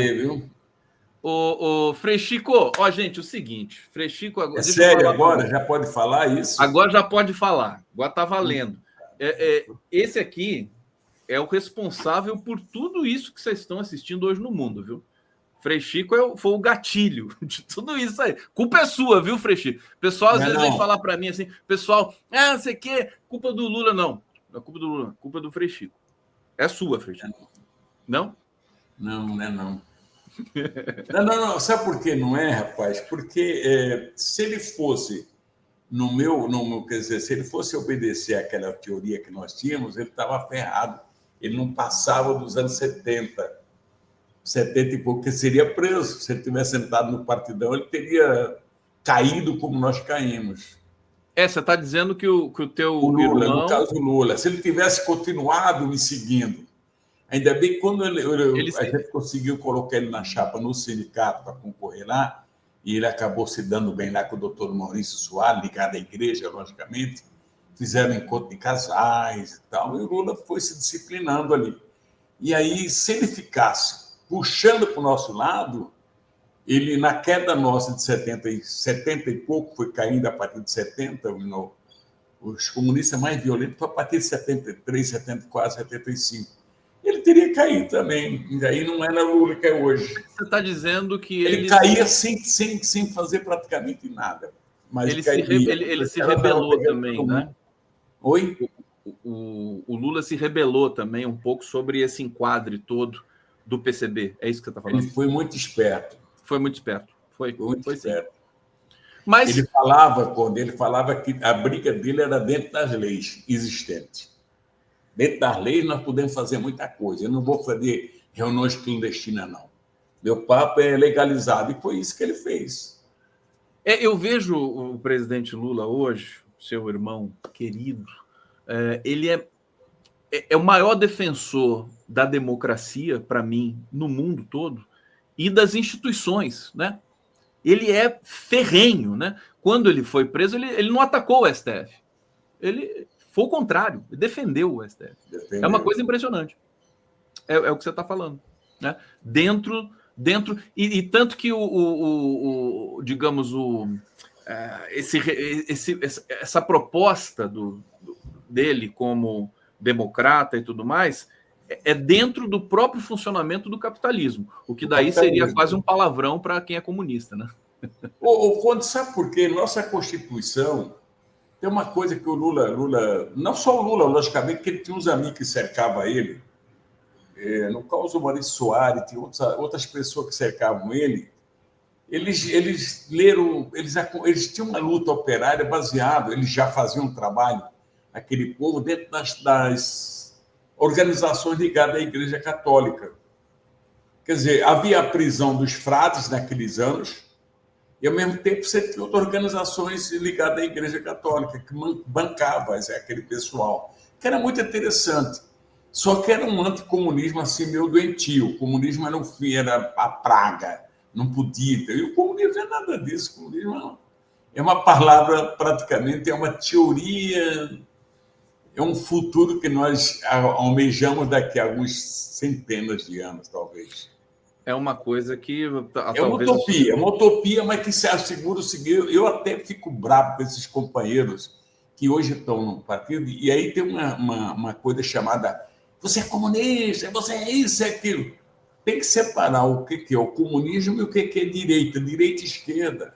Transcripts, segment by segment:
viu? O Frechico, ó, gente, o seguinte, Frechico agora. É sério agora? Já pode falar isso? Agora já pode falar, agora tá valendo. Esse aqui é o responsável por tudo isso que vocês estão assistindo hoje no mundo, viu? Frechico foi o gatilho de tudo isso aí. Culpa é sua, viu, Frechico? O pessoal às vezes vem falar para mim assim, pessoal, não sei o quê, culpa do Lula, não. Não é culpa do Lula, culpa do Frechico. É sua, Frechico. Não? Não, não é não. Não. Sabe por que não é, rapaz? Porque se ele fosse quer dizer, se ele fosse obedecer àquela teoria que nós tínhamos, ele estava ferrado. Ele não passava dos anos 70 e pouco, que seria preso. Se ele tivesse sentado no partidão, ele teria caído como nós caímos. Você está dizendo que o teu Lula, irmão... no caso do Lula, se ele tivesse continuado me seguindo, ainda bem que quando a gente conseguiu colocar ele na chapa no sindicato para concorrer lá, e ele acabou se dando bem lá com o doutor Maurício Soares, ligado à igreja, logicamente, fizeram encontro de casais e tal, e o Lula foi se disciplinando ali. E aí, se ele ficasse puxando para o nosso lado, ele, na queda nossa de 70 e pouco, foi caindo a partir de 70, os comunistas mais violentos foi a partir de 73, 74, 75. Ele teria caído também, e aí não era o Lula que é hoje. Você está dizendo que ele caía sem fazer praticamente nada. Mas ele se rebelou também, né? Oi? O Lula se rebelou também um pouco sobre esse enquadre todo do PCB. É isso que você está falando? Ele foi muito esperto. Foi muito esperto. Foi esperto. Sim. Mas... ele falava que a briga dele era dentro das leis existentes. Dentro das leis nós podemos fazer muita coisa. Eu não vou fazer reuniões clandestinas, não. Meu papo é legalizado. E foi isso que ele fez. Eu vejo o presidente Lula hoje, seu irmão querido, ele é o maior defensor da democracia, para mim, no mundo todo, e das instituições, né? Ele é ferrenho, né? Quando ele foi preso, ele não atacou o STF. Ele foi o contrário, ele defendeu o STF. É uma coisa impressionante. É o que você está falando, né? Dentro e tanto que digamos essa proposta dele como democrata e tudo mais é dentro do próprio funcionamento do capitalismo, o que daí seria quase um palavrão para quem é comunista, né? Conde, sabe por quê? Nossa Constituição tem uma coisa que o Lula, não só o Lula, logicamente, que ele tinha uns amigos que cercavam ele, no caso o Maurício Soares, tinha outras pessoas que cercavam ele. Eles leram, eles tinham uma luta operária baseada, eles já faziam um trabalho, aquele povo, dentro das organizações ligadas à Igreja Católica. Quer dizer, havia a prisão dos frades naqueles anos, e, ao mesmo tempo, você tinha outras organizações ligadas à Igreja Católica, que bancavam aquele pessoal, que era muito interessante. Só que era um anticomunismo assim, meio doentio. O comunismo era a praga, não podia ter. E o comunismo não é nada disso. O comunismo é uma palavra, praticamente, é uma teoria, é um futuro que nós almejamos daqui a algumas centenas de anos, talvez. É uma coisa que... É uma utopia, mas que se assegura o seguinte. Eu até fico bravo com esses companheiros que hoje estão no partido, e aí tem uma coisa chamada você é comunista, você é isso, é aquilo. Tem que separar o que é o comunismo e o que é direita e esquerda.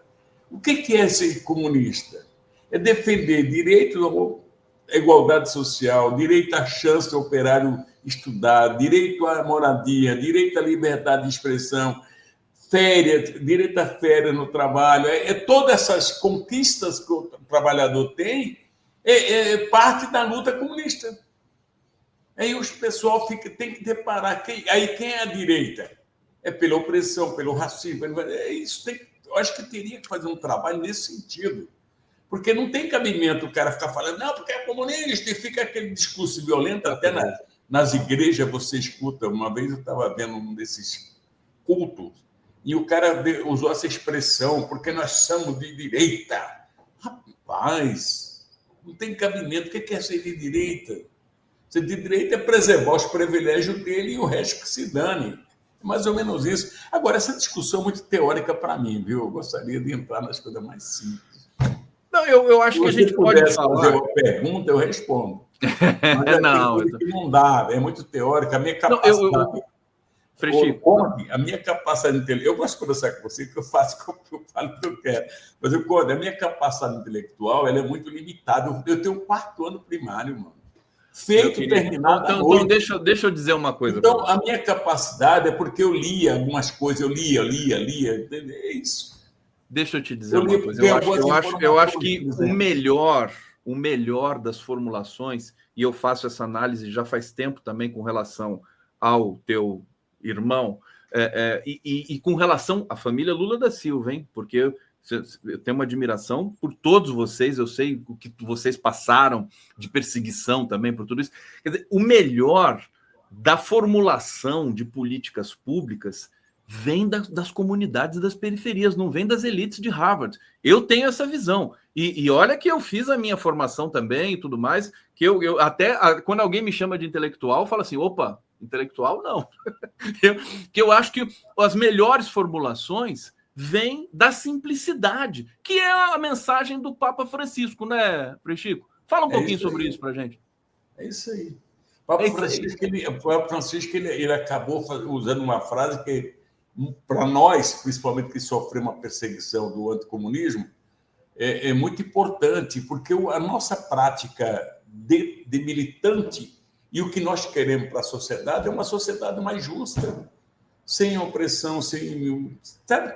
O que é ser comunista? É defender direito à igualdade social, direito à chance do operário estudar, direito à moradia, direito à liberdade de expressão, direito à férias no trabalho. Todas essas conquistas que o trabalhador tem é parte da luta comunista. Aí o pessoal tem que reparar. Quem é a direita? É pela opressão, pelo racismo. Isso eu acho que teria que fazer um trabalho nesse sentido. Porque não tem cabimento o cara ficar falando, não, porque é comunista, e fica aquele discurso violento. Até nas igrejas você escuta. Uma vez eu estava vendo um desses cultos, e o cara usou essa expressão, porque nós somos de direita. Rapaz, não tem cabimento. O que é ser de direita? Ser de direita é preservar os privilégios dele e o resto que se dane. Mais ou menos isso. Agora, essa discussão é muito teórica para mim, viu? Eu gostaria de entrar nas coisas mais simples. Não, eu acho que a gente pode falar. Fazer uma pergunta, eu respondo. Mas tem coisa que não dá, é muito teórica. A minha capacidade. Freixo, a minha capacidade intelectual. Eu gosto de conversar com você, que eu faço como eu falo o que eu quero. Mas a minha capacidade intelectual ela é muito limitada. Eu tenho 4º ano primário, mano. Terminado. Então deixa eu dizer uma coisa. Então, a minha capacidade é porque eu lia algumas coisas, eu lia. É isso. Deixa eu te dizer uma coisa. Eu acho que o melhor das formulações, e eu faço essa análise já faz tempo também com relação ao teu irmão, e com relação à família Lula da Silva, hein? Porque eu tenho uma admiração por todos vocês, eu sei o que vocês passaram de perseguição também por tudo isso. Quer dizer, o melhor da formulação de políticas públicas vem das comunidades das periferias, não vem das elites de Harvard. Eu tenho essa visão. E olha que eu fiz a minha formação também e tudo mais, que eu até, quando alguém me chama de intelectual, eu falo assim, opa, intelectual não. que eu acho que as melhores formulações vêm da simplicidade, que é a mensagem do Papa Francisco, né, Frechico? Fala um pouquinho sobre isso pra gente. É isso aí. O Papa Francisco ele acabou usando uma frase que, para nós, principalmente que sofremos uma perseguição do anticomunismo, é muito importante, porque a nossa prática de militante e o que nós queremos para a sociedade é uma sociedade mais justa, sem opressão, sem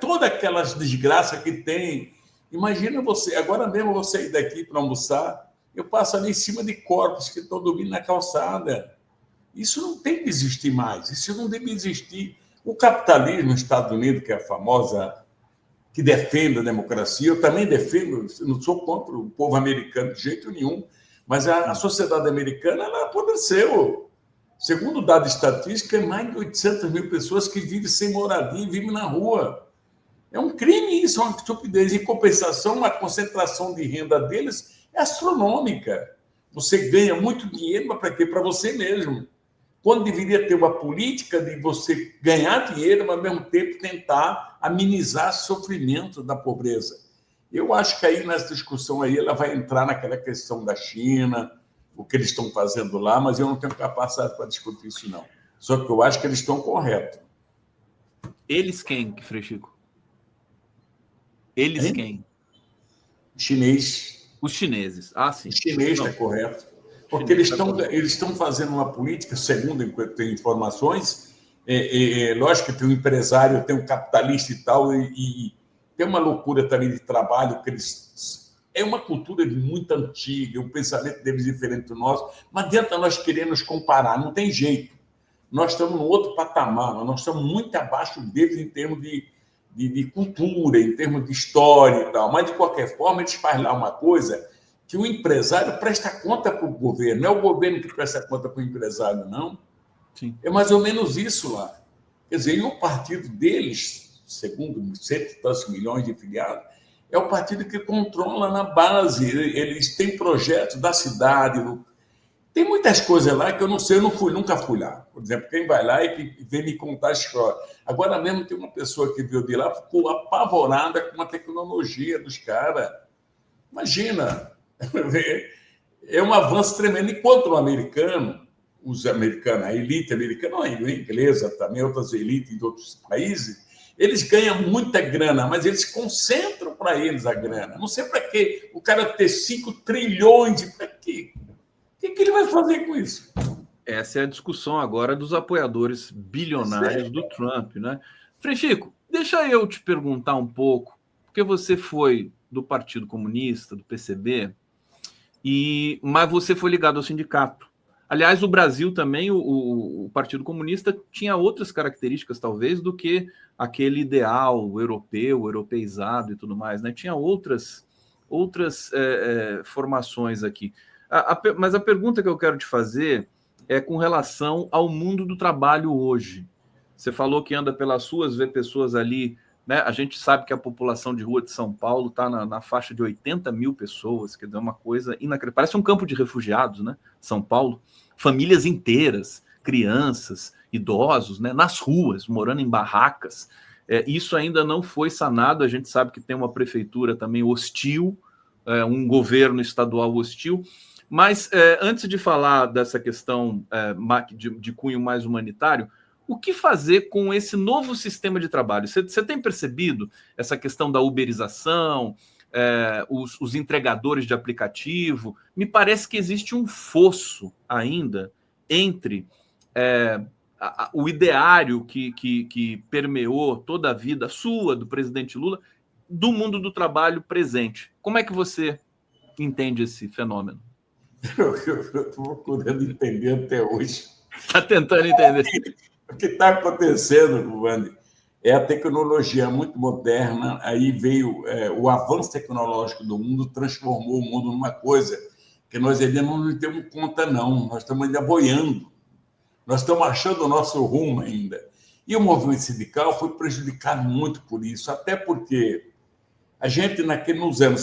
toda aquelas desgraças que tem. Imagina você, agora mesmo eu sair daqui para almoçar, eu passo ali em cima de corpos que estão dormindo na calçada. Isso não tem que existir mais, isso não deve existir. O capitalismo nos Estados Unidos, que é a famosa, que defende a democracia, eu também defendo, eu não sou contra o povo americano de jeito nenhum, mas a sociedade americana ela apodreceu. Segundo o dado estatístico, é mais de 800 mil pessoas que vivem sem moradia e vivem na rua. É um crime isso, é uma estupidez. Em compensação, a concentração de renda deles é astronômica. Você ganha muito dinheiro, mas para quê? Para você mesmo. Quando deveria ter uma política de você ganhar dinheiro, mas ao mesmo tempo tentar amenizar o sofrimento da pobreza. Eu acho que aí nessa discussão aí ela vai entrar naquela questão da China, o que eles estão fazendo lá, mas eu não tenho capacidade para discutir isso, não. Só que eu acho que eles estão corretos. Eles quem, Frechico? Eles quem? Chinês. Os chineses. Ah, sim. O chinês está correto. Porque eles estão fazendo uma política, segundo tem informações, lógico que tem um empresário, tem um capitalista e tal, e tem uma loucura também de trabalho, que é uma cultura muito antiga, o pensamento deles é diferente do nosso, mas adianta nós querer nos comparar, não tem jeito. Nós estamos num outro patamar, nós estamos muito abaixo deles em termos de cultura, em termos de história e tal, mas de qualquer forma eles fazem lá uma coisa que o empresário presta conta para o governo, não é o governo que presta conta para o empresário, não. Sim. É mais ou menos isso lá. Quer dizer, e o partido deles, segundo 100 e tantos milhões de filiados, é o partido que controla na base. Eles têm projetos da cidade. Tem muitas coisas lá que eu não sei, eu nunca fui lá. Por exemplo, quem vai lá e vem me contar a história. Agora mesmo tem uma pessoa que veio de lá, ficou apavorada com a tecnologia dos caras. Imagina, é um avanço tremendo. Enquanto o americano, a elite americana, a inglesa também, outras elites de outros países, eles ganham muita grana, mas eles concentram para eles a grana. Não sei para quê. O cara ter 5 trilhões, para quê? O que ele vai fazer com isso? Essa é a discussão agora dos apoiadores bilionários do Trump, né? Frechico, deixa eu te perguntar um pouco, porque você foi do Partido Comunista, do PCB, mas você foi ligado ao sindicato. Aliás, o Brasil também, o Partido Comunista tinha outras características, talvez, do que aquele ideal europeu, europeizado e tudo mais, né? Tinha outras formações aqui. Mas a pergunta que eu quero te fazer é com relação ao mundo do trabalho hoje. Você falou que anda pelas ruas, vê pessoas ali, né? A gente sabe que a população de rua de São Paulo está na faixa de 80 mil pessoas, que é uma coisa inacreditável. Parece um campo de refugiados, né? São Paulo. Famílias inteiras, crianças idosos, né, nas ruas, morando em barracas. Isso ainda não foi sanado. A gente sabe que tem uma prefeitura também hostil, um governo estadual hostil. Mas antes de falar dessa questão de cunho mais humanitário, o que fazer com esse novo sistema de trabalho? Você tem percebido essa questão da uberização, os entregadores de aplicativo? Me parece que existe um fosso ainda entre o ideário que permeou toda a vida sua, do presidente Lula, do mundo do trabalho presente. Como é que você entende esse fenômeno? Eu estou procurando entender até hoje. Está tentando entender. O que está acontecendo, Wander, é a tecnologia muito moderna, aí veio o avanço tecnológico do mundo, transformou o mundo numa coisa que nós ainda não temos conta, não. Nós estamos ainda boiando. Nós estamos achando o nosso rumo ainda. E o movimento sindical foi prejudicado muito por isso, até porque a gente, nos anos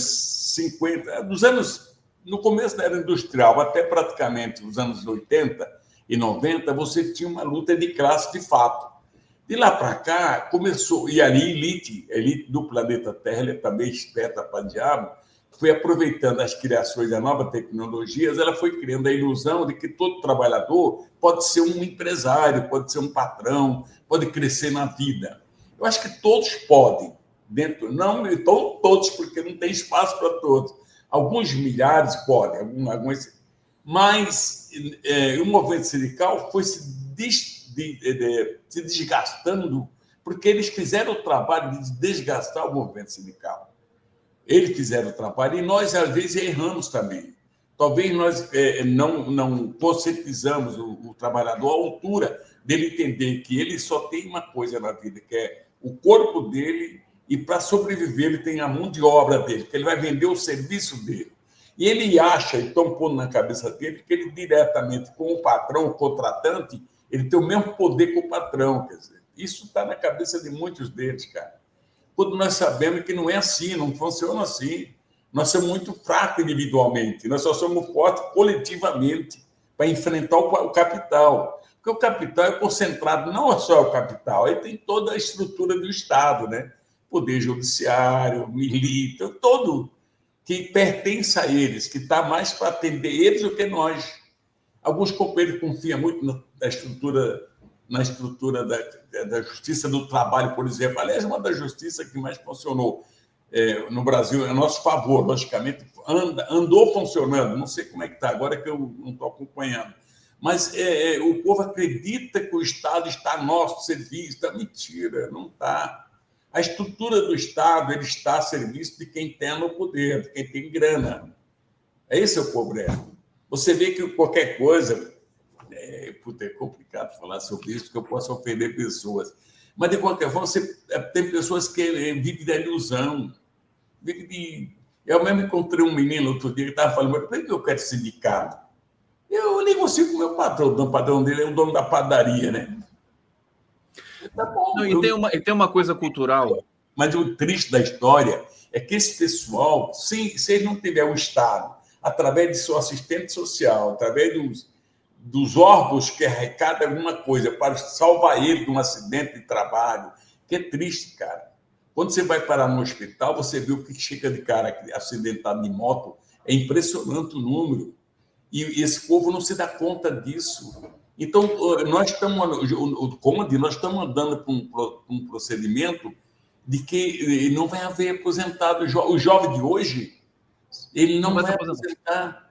50, no começo da era industrial, até praticamente os anos 80 e 90, você tinha uma luta de classe de fato. De lá para cá, começou, e ali elite do planeta Terra, ele é também esperta para diabo, foi aproveitando as criações das novas tecnologias, ela foi criando a ilusão de que todo trabalhador pode ser um empresário, pode ser um patrão, pode crescer na vida. Eu acho que todos podem, não então todos, porque não tem espaço para todos. Alguns milhares podem, alguns, mas o movimento sindical foi se desgastando, porque eles fizeram o trabalho de desgastar o movimento sindical. Eles fizeram o trabalho e nós, às vezes, erramos também. Talvez nós não conscientizamos o trabalhador à altura dele entender que ele só tem uma coisa na vida, que é o corpo dele, e para sobreviver ele tem a mão de obra dele, que ele vai vender o serviço dele. E ele acha, e estão pondo na cabeça dele, que ele diretamente com o patrão, o contratante, ele tem o mesmo poder que o patrão. Quer dizer, isso está na cabeça de muitos deles, cara. Quando nós sabemos que não é assim, não funciona assim. Nós somos muito fracos individualmente, nós só somos fortes coletivamente para enfrentar o capital. Porque o capital é concentrado, não é só o capital, aí tem toda a estrutura do Estado, né? Poder judiciário, militar, todo que pertence a eles, que está mais para atender eles do que nós. Alguns companheiros confiam muito na estrutura da justiça do trabalho, por exemplo. Aliás, uma das justiças que mais funcionou no Brasil, a nosso favor, logicamente, andou funcionando. Não sei como é que está agora, que eu não estou acompanhando. Mas o povo acredita que o Estado está a nosso serviço. Está mentira, não está. A estrutura do Estado ele está a serviço de quem tem no poder, de quem tem grana. Esse é o problema. Você vê que qualquer coisa... É complicado falar sobre isso, porque eu posso ofender pessoas. Mas, de qualquer forma, tem pessoas que vivem da ilusão. Eu mesmo encontrei um menino outro dia que estava falando, mas por que eu quero sindicato? Eu negocio com o meu patrão. O patrão dele é o dono da padaria, né? Tá bom. Não, e tem uma coisa cultural. Mas o triste da história é que esse pessoal, se ele não tiver o Estado, através de seu assistente social, através dos órgãos que arrecadam alguma coisa para salvar ele de um acidente de trabalho, que é triste, cara. Quando você vai parar no hospital, você vê o que chega de cara acidentado de moto, é impressionante o número. E esse povo não se dá conta disso. Então, nós estamos andando para um procedimento de que não vai haver aposentado. O jovem de hoje, ele não vai aposentar.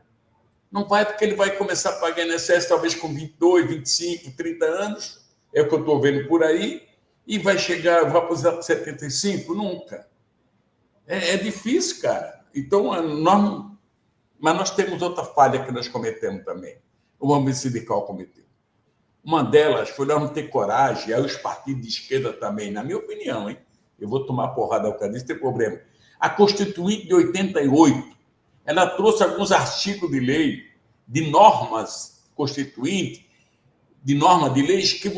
Não vai, porque ele vai começar a pagar INSS talvez com 22, 25, 30 anos, é o que eu estou vendo por aí, e vai aposentar com 75? Nunca. É difícil, cara. Então, mas nós temos outra falha que nós cometemos também. O movimento sindical cometeu. Uma delas foi nós não ter coragem, aí os partidos de esquerda também, na minha opinião, hein? Eu vou tomar porrada ao cadê, não tem problema. A Constituinte de 88, ela trouxe alguns artigos de lei, de normas constituintes, de norma de leis que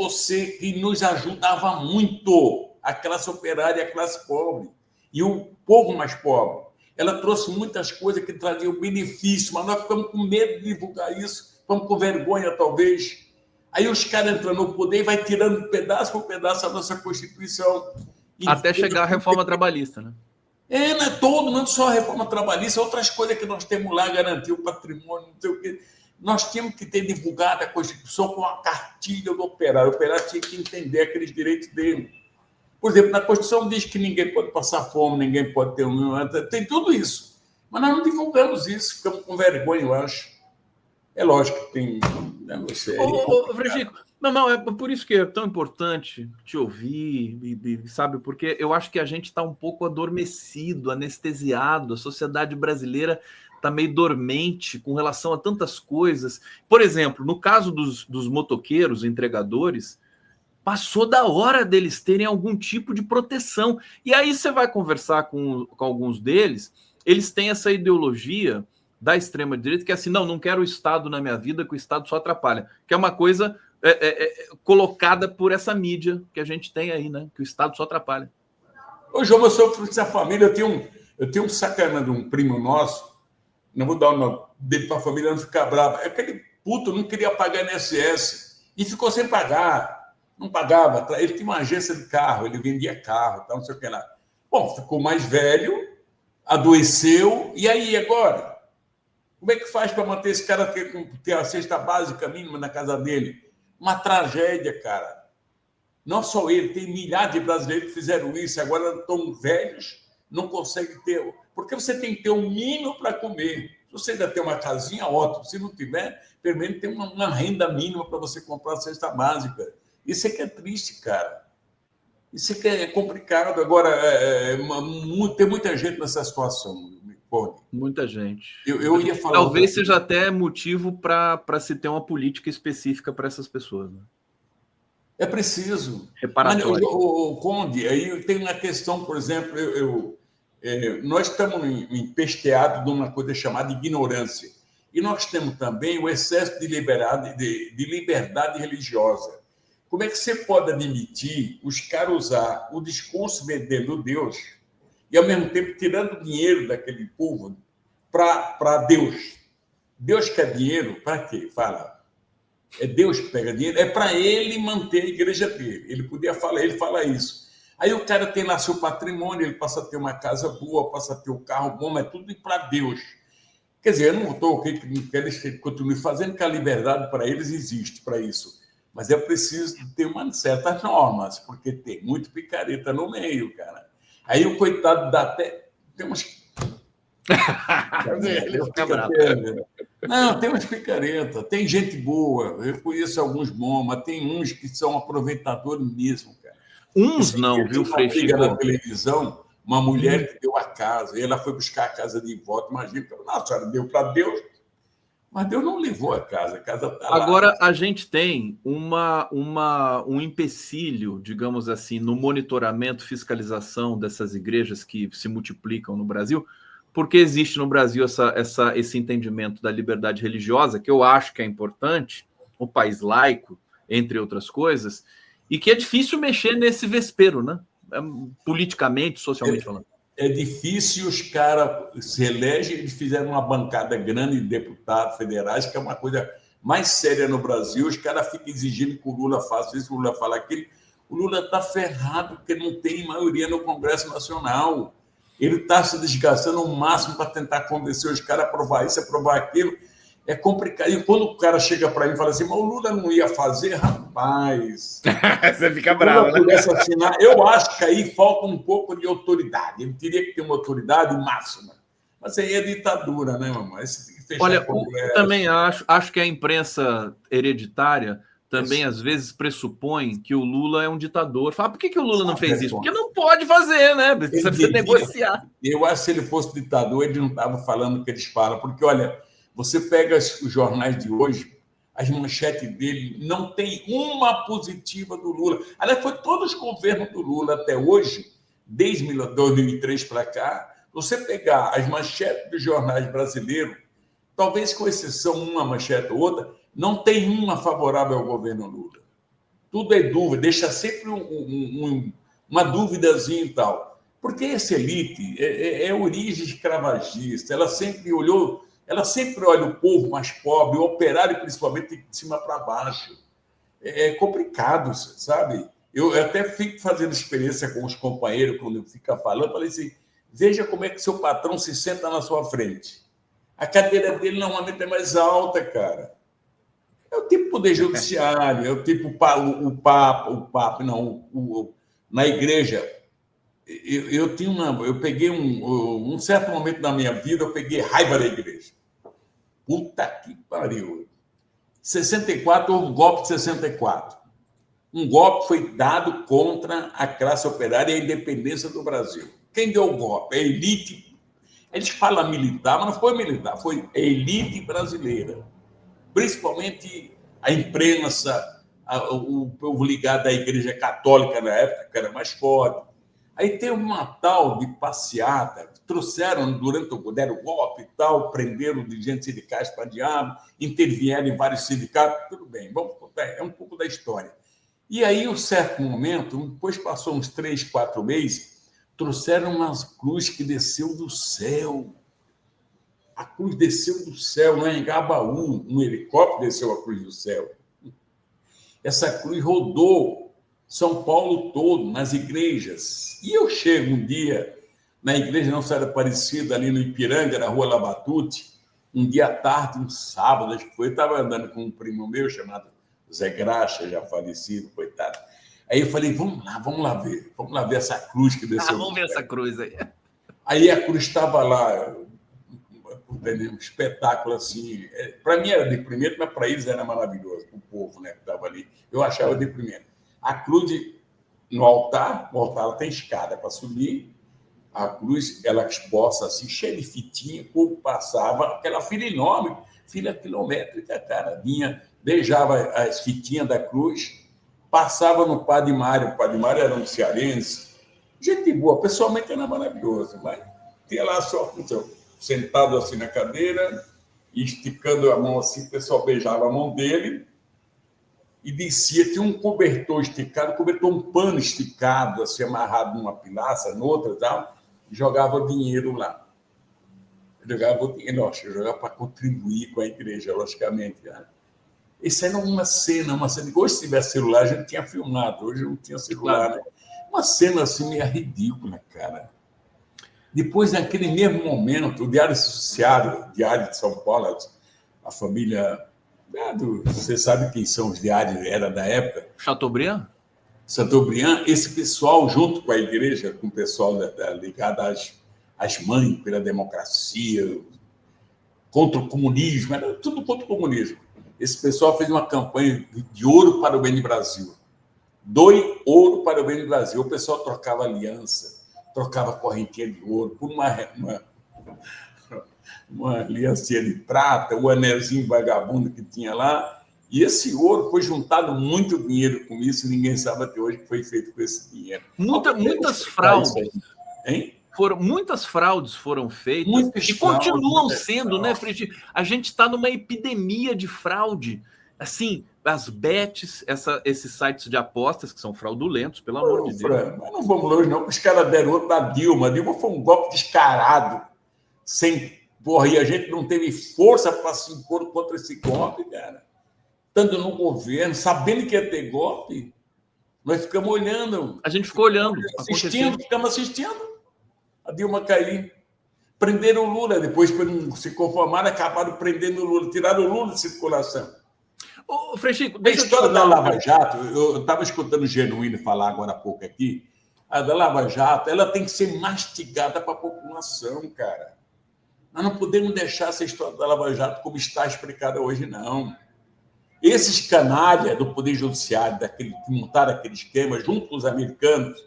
nos ajudava muito, a classe operária e a classe pobre, e o povo mais pobre. Ela trouxe muitas coisas que traziam benefício, mas nós ficamos com medo de divulgar isso, ficamos com vergonha, talvez. Aí os caras entram no poder e vai tirando pedaço por pedaço a nossa Constituição. Até chegar a reforma trabalhista, né? Não é todo, não só a reforma trabalhista, outras coisas que nós temos lá, garantir o patrimônio, não sei o quê. Nós tínhamos que ter divulgado a Constituição com a cartilha do operário. O operário tinha que entender aqueles direitos dele. Por exemplo, na Constituição diz que ninguém pode passar fome, ninguém pode ter tem tudo isso. Mas nós não divulgamos isso, ficamos com vergonha, eu acho. É lógico que tem... Não sei, Francisco, não, é por isso que é tão importante te ouvir, sabe? Porque eu acho que a gente está um pouco adormecido, anestesiado, a sociedade brasileira está meio dormente com relação a tantas coisas. Por exemplo, no caso dos motoqueiros, entregadores, passou da hora deles terem algum tipo de proteção. E aí você vai conversar com alguns deles, eles têm essa ideologia da extrema-direita que é assim, não quero o Estado na minha vida, que o Estado só atrapalha. Que é uma coisa colocada por essa mídia que a gente tem aí, né? Que o Estado só atrapalha. Ô, João, eu sou fruto dessa família, eu tenho um sacana de um primo nosso, não vou dar o nome dele para a família não ficar brava. Aquele puto não queria pagar INSS e ficou sem pagar. Não pagava. Ele tinha uma agência de carro, ele vendia carro, tal, não sei o que lá. Bom, ficou mais velho, adoeceu, e aí agora? Como é que faz para manter esse cara ter a cesta básica mínima na casa dele? Uma tragédia, cara. Não só ele, tem milhares de brasileiros que fizeram isso, agora estão velhos, não conseguem ter... Porque você tem que ter um mínimo para comer. Se você ainda tem uma casinha, ótimo. Se não tiver, pelo menos tem uma renda mínima para você comprar a cesta básica. Isso é que é triste, cara. Isso é que é complicado. Agora, tem muita gente nessa situação. Muita gente. Eu ia falar. Talvez seja até motivo para se ter uma política específica para essas pessoas. Né? É preciso. Reparatório. O Conde, aí tem uma questão, por exemplo, nós estamos empesteados de uma coisa chamada ignorância. E nós temos também o excesso de liberdade religiosa. Como é que você pode admitir os caras usar o discurso vendendo Deus e, ao mesmo tempo, tirando dinheiro daquele povo para Deus? Deus quer dinheiro para quê? Fala. É Deus que pega dinheiro? É para ele manter a igreja dele. Ele fala isso. Aí o cara tem lá seu patrimônio, ele passa a ter uma casa boa, passa a ter um carro bom, mas tudo para Deus. Quer dizer, eu não estou querendo que eles continuem fazendo, que a liberdade para eles existe para isso. Mas é preciso ter certas normas, porque tem muito picareta no meio, cara. Aí o coitado dá até... Tem umas... Não, tem umas picaretas, tem gente boa, eu conheço alguns bons, mas tem uns que são aproveitadores mesmo, cara. Uns não, viu, Freixo? Na televisão, uma mulher que deu a casa, e ela foi buscar a casa de volta, imagina, a senhora deu para Deus, mas Deus não levou a casa está lá. Agora, a gente tem um empecilho, digamos assim, no monitoramento, fiscalização dessas igrejas que se multiplicam no Brasil, porque existe no Brasil esse entendimento da liberdade religiosa, que eu acho que é importante, o país laico, entre outras coisas, e que é difícil mexer nesse vespeiro, né? Politicamente, socialmente falando. É difícil, os caras se elegem, eles fizeram uma bancada grande de deputados federais, que é uma coisa mais séria no Brasil, os caras ficam exigindo que o Lula faça isso, o Lula fala aquilo. O Lula está ferrado porque não tem maioria no Congresso Nacional. Ele está se desgastando ao máximo para tentar convencer os caras a aprovar isso, a aprovar aquilo. É complicado. E quando o cara chega para mim e fala assim, mas o Lula não ia fazer, rapaz. Você fica bravo, né? Assinar, eu acho que aí falta um pouco de autoridade. Ele teria que ter uma autoridade máxima. Mas aí é ditadura, né, mamãe? Olha, eu também acho que a imprensa hereditária também, às vezes, pressupõe que o Lula é um ditador. Fala, por que o Lula não fez isso? Porque não pode fazer, né? Precisa negociar. Eu acho que se ele fosse ditador, ele não estava falando o que eles falam. Porque, olha, você pega os jornais de hoje, as manchetes dele não tem uma positiva do Lula. Aliás, foi todos os governos do Lula até hoje, desde 2003 para cá, você pegar as manchetes dos jornais brasileiros, talvez com exceção uma manchete ou outra, não tem uma favorável ao governo Lula. Tudo é dúvida, deixa sempre uma duvidazinha e tal. Porque essa elite é origem escravagista, ela sempre olha o povo mais pobre, o operário principalmente, de cima para baixo. é complicado, sabe? Eu até fico fazendo experiência com os companheiros, quando fica falando, falei assim, veja como é que seu patrão se senta na sua frente. A cadeira dele normalmente é mais alta, cara. É o tipo poder judiciário, é o tipo na igreja. Eu peguei um certo momento da minha vida, eu peguei raiva da igreja. Puta que pariu. 64, houve um golpe de 64. Um golpe foi dado contra a classe operária e a independência do Brasil. Quem deu o golpe? A elite. Eles falam militar, mas não foi militar, foi a elite brasileira. Principalmente a imprensa, o povo ligado à Igreja Católica na época, que era mais forte. Aí tem uma tal de passeata, trouxeram deram o golpe e tal, prenderam dirigentes sindicais para diabo, intervieram em vários sindicatos, tudo bem, vamos contar, é um pouco da história. E aí, um certo momento, depois passou uns 3, 4 meses, trouxeram uma cruz que desceu do céu. A cruz desceu do céu, lá em Gabaú, um helicóptero desceu a cruz do céu. Essa cruz rodou São Paulo todo, nas igrejas. E eu chego um dia na igreja Nossa Senhora Aparecida, ali no Ipiranga, na Rua Labatute, um dia à tarde, um sábado, acho que foi, eu estava andando com um primo meu chamado Zé Graxa, já falecido, coitado. Aí eu falei, vamos lá ver essa cruz que desceu. Vamos ver essa cruz aí. Aí a cruz estava lá, entendeu? Um espetáculo assim. Para mim era deprimente, mas para eles era maravilhoso, o povo, né, que estava ali. Eu achava deprimente. A cruz no altar, o altar ela tem escada para subir, a cruz ela exposta assim, cheia de fitinha, o povo passava, aquela fila enorme, fila quilométrica, cara, vinha, beijava as fitinhas da cruz, passava no Padre Mário, o Padre Mário era um cearense, gente boa, pessoalmente era maravilhoso, mas tinha lá só sentado assim na cadeira, esticando a mão assim, o pessoal beijava a mão dele e descia, tinha um cobertor esticado, um pano esticado, assim, amarrado numa pilaça, noutra e tal, e jogava dinheiro lá. Jogava dinheiro, jogava para contribuir com a igreja, logicamente. Cara. Isso era uma cena. Hoje, se tivesse celular, a gente tinha filmado, hoje não tinha celular, claro. Né? Uma cena assim meio ridícula, cara. Depois, naquele mesmo momento, o Diário Social, Diário de São Paulo, a família... Você sabe quem são os diários, era da época? Chateaubriand? Chateaubriand, esse pessoal, junto com a igreja, com o pessoal ligado às mães pela democracia, contra o comunismo, era tudo contra o comunismo. Esse pessoal fez uma campanha de ouro para o bem do Brasil. Doe ouro para o bem do Brasil. O pessoal trocava aliança, trocava correntinha de ouro por uma aliancinha de prata, o anelzinho vagabundo que tinha lá. E esse ouro foi juntado muito dinheiro com isso, ninguém sabe até hoje o que foi feito com esse dinheiro. Muitas fraudes. Muitas fraudes foram feitas e continuam sendo, né, Freixo? A gente está numa epidemia de fraude. Assim, as bets, esses sites de apostas que são fraudulentos, pelo amor de Deus. Mas não vamos longe, não, porque os caras deram outro da Dilma. A Dilma foi um golpe descarado, sem... Porra, e a gente não teve força para se impor contra esse golpe, cara. Estando no governo, sabendo que ia ter golpe, nós ficamos olhando. A gente ficou olhando. Ficamos assistindo a Dilma cair. Prenderam o Lula, depois, para não se conformar, acabaram prendendo o Lula, tiraram o Lula de circulação. Ô, Frechico, a história da Lava Jato, eu estava escutando o Genuíno falar agora há pouco aqui, a da Lava Jato, ela tem que ser mastigada para a população, cara. Nós não podemos deixar essa história da Lava Jato como está explicada hoje, não. Esses canalhas do Poder Judiciário, que montaram aquele esquema junto com os americanos,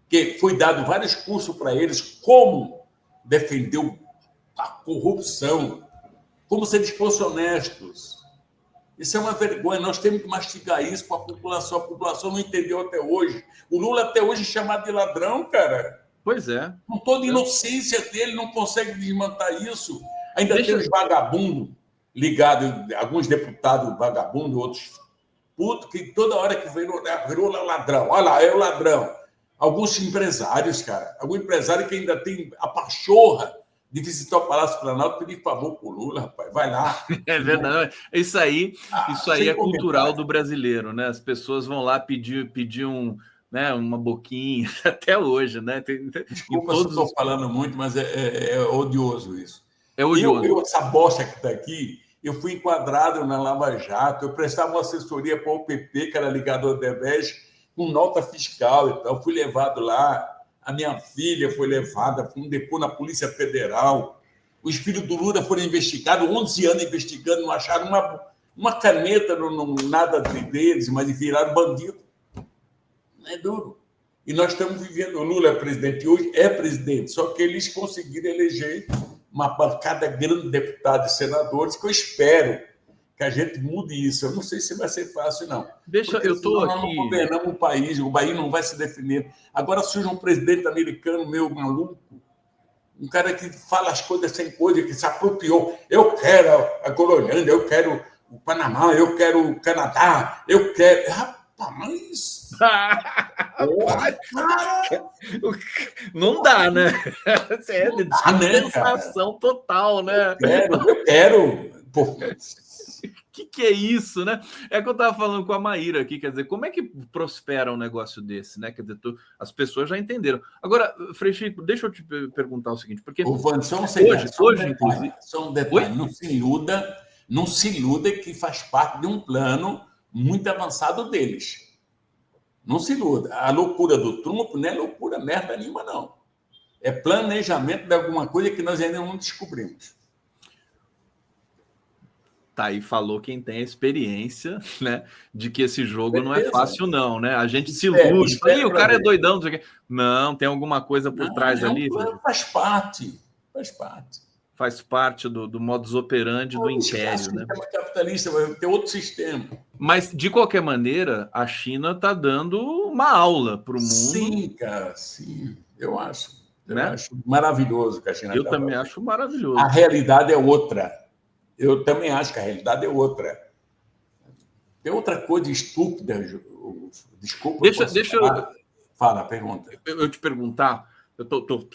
que foi dado vários cursos para eles, como defender a corrupção, como se eles fossem honestos. Isso é uma vergonha, nós temos que mastigar isso para a população não entendeu até hoje. O Lula até hoje é chamado de ladrão, cara. Pois é. Com toda a inocência dele, não consegue desmontar isso. Ainda tem os vagabundos ligados, alguns deputados vagabundos, outros putos, que toda hora que virou ladrão. Olha lá, é o ladrão. Alguns empresários, cara. Algum empresário que ainda tem a pachorra de visitar o Palácio Planalto e pedir favor para o Lula, rapaz. Vai lá. É verdade. Isso aí Sem é cultural comentário. do brasileiro, né? As pessoas vão lá pedir um, né, uma boquinha, até hoje, né? Em Desculpa se eu todos estou os... falando muito, mas é odioso isso. É odioso. Essa bosta que está aqui, eu fui enquadrado na Lava Jato, eu prestava uma assessoria para o PP, que era ligado ao Odebrecht, com nota fiscal e tal. Fui levado lá, a minha filha foi levada, fui depor na Polícia Federal. Os filhos do Lula foram investigados, 11 anos investigando, não acharam uma caneta, nada deles, mas viraram bandido. É duro. E nós estamos vivendo, o Lula é presidente hoje, é presidente, só que eles conseguiram eleger uma bancada grande de deputados e senadores, que eu espero que a gente mude isso. Eu não sei se vai ser fácil, não. Porque Eu estou nós não governamos o país não vai se defender. Agora surge um presidente americano meio maluco, um cara que fala as coisas sem coisa, que se apropriou. Eu quero a Groenlândia, eu quero o Panamá, eu quero o Canadá, eu quero... Rapaz... Porra, não dá, né? É de dispensação total, né? Eu quero. O que é isso, né? É que eu estava falando com a Maíra aqui, quer dizer, como é que prospera um negócio desse, né? Quer dizer, as pessoas já entenderam. Agora, Frei Chico, deixa eu te perguntar o seguinte, porque só um detalhe, não se iluda que faz parte de um plano muito avançado deles. Não se iluda. A loucura do Trump não é loucura merda nenhuma, não. É planejamento de alguma coisa que nós ainda não descobrimos. Tá aí, falou quem tem a experiência, né, de que esse jogo não é fácil, não, né? A gente se ilude. O cara é doidão. Não, tem alguma coisa por trás ali. Faz parte. Faz parte do modus operandi do império, né? O sistema capitalista vai ter outro sistema. Mas, de qualquer maneira, a China está dando uma aula para o mundo. Sim, cara, sim. Eu acho maravilhoso que a China está também acho maravilhoso. A realidade é outra. Eu também acho que a realidade é outra. Tem outra coisa estúpida. Desculpa. Deixa eu... Fala, pergunta. Eu te perguntar, eu estou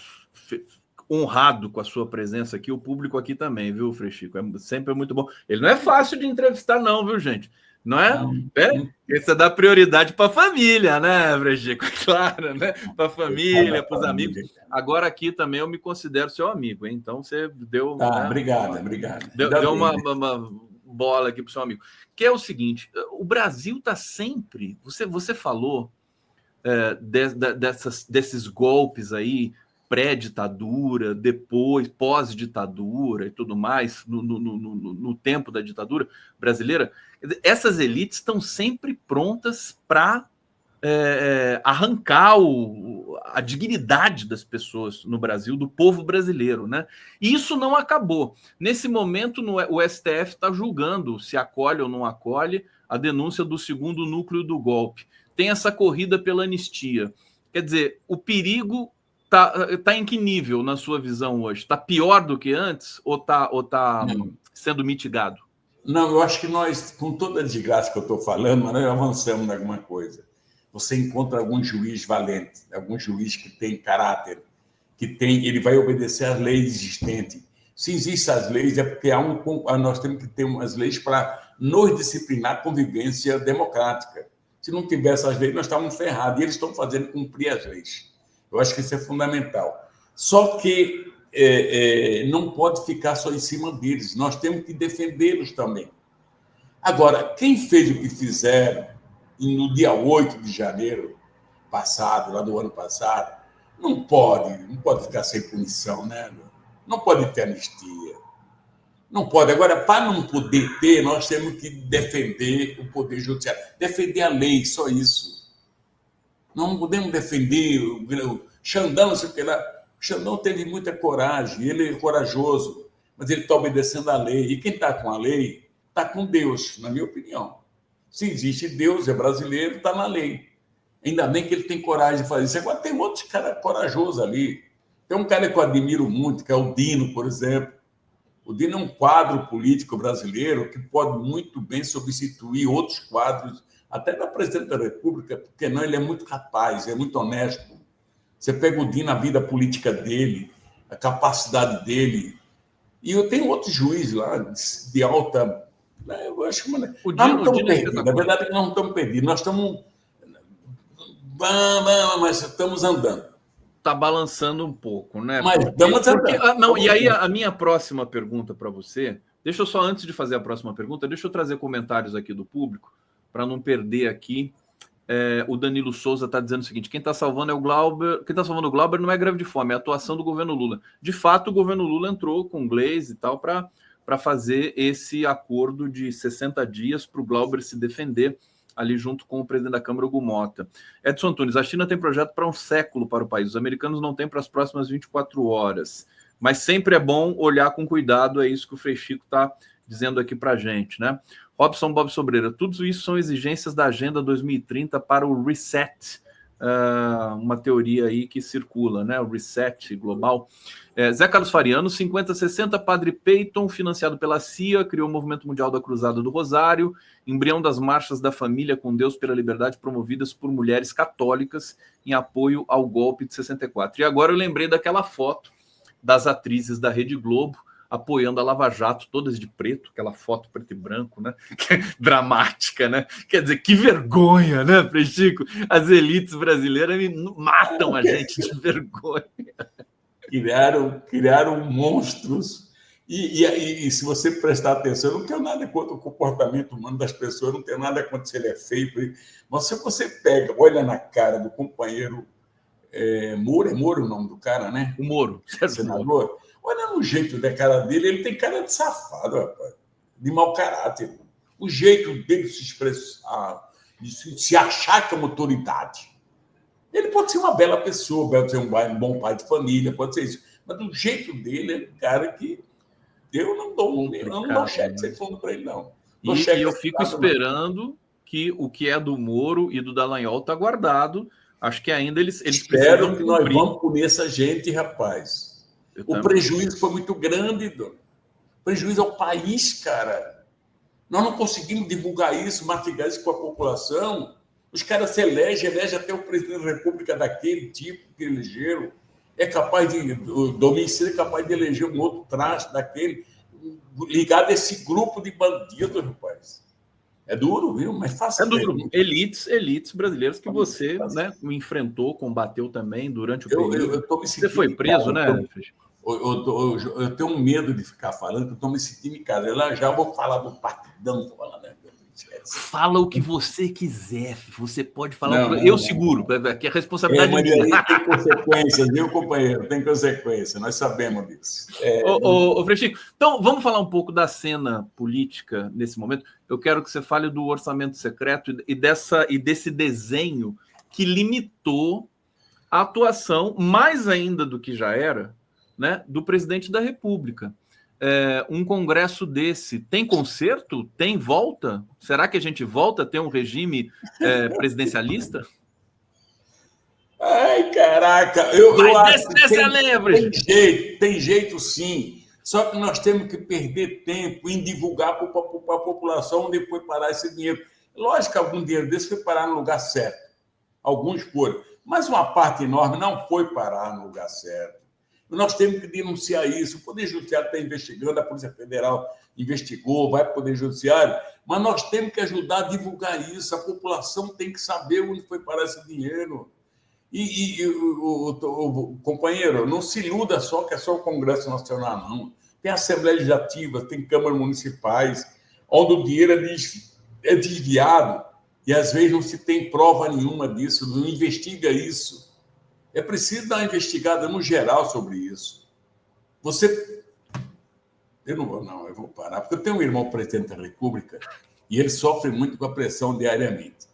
honrado com a sua presença aqui, o público aqui também, viu, Frei Chico? Sempre é muito bom. Ele não é fácil de entrevistar, não, viu, gente? Não é? Você dá prioridade para a família, né, Frei Chico? Claro, né? Para a família, para os amigos. Agora aqui também eu me considero seu amigo, hein? Então você deu... Tá, obrigado. Deu uma bola aqui para o seu amigo. Que é o seguinte, o Brasil está sempre... Você falou desses golpes aí, pré-ditadura, depois, pós-ditadura e tudo mais, no tempo da ditadura brasileira, essas elites estão sempre prontas para arrancar a dignidade das pessoas no Brasil, do povo brasileiro, né? E isso não acabou. Nesse momento, o STF está julgando se acolhe ou não acolhe a denúncia do segundo núcleo do golpe. Tem essa corrida pela anistia. Quer dizer, o perigo tá em que nível, na sua visão, hoje? Está pior do que antes ou tá sendo mitigado? Não, eu acho que nós, com toda a desgraça que eu estou falando, nós avançamos em alguma coisa. Você encontra algum juiz valente, algum juiz que tem caráter, ele vai obedecer às leis existentes. Se existem as leis, é porque nós temos que ter umas leis para nos disciplinar a convivência democrática. Se não tivesse as leis, nós estávamos ferrados. E eles estão fazendo cumprir as leis. Eu acho que isso é fundamental. Só que não pode ficar só em cima deles. Nós temos que defendê-los também. Agora, quem fez o que fizeram no dia 8 de janeiro passado, lá do ano passado, não pode ficar sem punição, né? Não pode ter anistia. Não pode. Agora, para não poder ter, nós temos que defender o Poder Judiciário. Defender a lei, só isso. Não podemos defender o Xandão, não sei o que lá. O Xandão teve muita coragem, ele é corajoso, mas ele está obedecendo a lei. E quem está com a lei está com Deus, na minha opinião. Se existe Deus, é brasileiro, está na lei. Ainda bem que ele tem coragem de fazer isso. Agora tem outros caras corajosos ali. Tem um cara que eu admiro muito, que é o Dino, por exemplo. O Dino é um quadro político brasileiro que pode muito bem substituir outros quadros, até da presidente da República, porque não, ele é muito capaz, é muito honesto. Você pega o Dino, a vida política dele, a capacidade dele. E eu tenho outros juízes lá de alta. Eu acho que nós não estamos perdidos. Na verdade, é que nós não estamos perdidos. Nós estamos. Mas estamos andando. Está balançando um pouco, né? Mas estamos andando. Não, e aí a minha próxima pergunta para você. Deixa eu só, antes de fazer a próxima pergunta, deixa eu trazer comentários aqui do público, para não perder aqui. O Danilo Souza está dizendo o seguinte: quem está salvando é o Glauber. Quem está salvando o Glauber não é greve de fome, é a atuação do governo Lula. De fato, o governo Lula entrou com o Gleisi e tal para fazer esse acordo de 60 dias para o Glauber se defender ali junto com o presidente da Câmara, Hugo Mota. Edson Antunes: a China tem projeto para um século para o país, os americanos não têm para as próximas 24 horas. Mas sempre é bom olhar com cuidado, é isso que o Frei Chico está dizendo aqui para a gente, né? Robson Bob Sobreira: tudo isso são exigências da Agenda 2030 para o reset, uma teoria aí que circula, né? O reset global. Zé Carlos Fariano: 50-60, Padre Peyton, financiado pela CIA, criou o Movimento Mundial da Cruzada do Rosário, embrião das marchas da família com Deus pela liberdade promovidas por mulheres católicas em apoio ao golpe de 64. E agora eu lembrei daquela foto das atrizes da Rede Globo apoiando a Lava Jato, todas de preto, aquela foto preto e branco, né? Dramática, né? Quer dizer, que vergonha, né, Frei Chico? As elites brasileiras matam a gente de vergonha. Criaram monstros. E se você prestar atenção, eu não tenho nada contra o comportamento humano das pessoas, não tenho nada contra se ele é feio. Mas se você pega, olha na cara do companheiro Moro, é Moro o nome do cara, né? O Moro, senador. Olha no jeito da cara dele, ele tem cara de safado, rapaz, de mau caráter. O jeito dele de se expressar, de se achar como autoridade. Ele pode ser uma bela pessoa, pode ser um bom pai de família, pode ser isso. Mas do jeito dele, é um cara que eu não dou cheque sem fundo para ele, não. E eu fico esperando que o que é do Moro e do Dallagnol está guardado. Acho que ainda eles espero que nós vamos punir essa gente, rapaz. O prejuízo foi muito grande, o prejuízo ao país, cara. Nós não conseguimos divulgar isso, mastigar isso com a população. Os caras se elegem até o presidente da República daquele tipo que elegeram. É capaz de, o domicílio é capaz de eleger um outro traste daquele, ligado a esse grupo de bandidos, rapaz. É duro, viu? Mas fácil. É duro. Elites brasileiras que você, né, enfrentou, combateu também durante o período. Você foi preso, né? Eu tenho medo de ficar falando, que eu estou me sentindo em casa. Eu já vou falar do partidão, tô falando, né? Fala o que você quiser, você pode falar. Eu seguro, que a responsabilidade mas aí tem consequências, viu, companheiro? Tem consequências, nós sabemos disso. Ô, Frei Chico, então vamos falar um pouco da cena política nesse momento. Eu quero que você fale do orçamento secreto e desse desenho que limitou a atuação, mais ainda do que já era, né, do presidente da República. Um congresso desse tem conserto? Tem volta? Será que a gente volta a ter um regime presidencialista? Ai, caraca! Eu acho que tem jeito sim. Só que nós temos que perder tempo em divulgar para a população onde foi parar esse dinheiro. Lógico que algum dinheiro desse foi parar no lugar certo. Alguns foram. Mas uma parte enorme não foi parar no lugar certo. Nós temos que denunciar isso. O Poder Judiciário está investigando, a Polícia Federal investigou, vai para o Poder Judiciário, mas nós temos que ajudar a divulgar isso. A população tem que saber onde foi parar esse dinheiro. O companheiro, não se iluda só que é só o Congresso Nacional, não. Tem Assembleia Legislativa, tem câmaras municipais, onde o dinheiro é desviado e às vezes não se tem prova nenhuma disso, não investiga isso. É preciso dar uma investigada no geral sobre isso. Eu vou parar, porque eu tenho um irmão presidente da República e ele sofre muito com a pressão diariamente.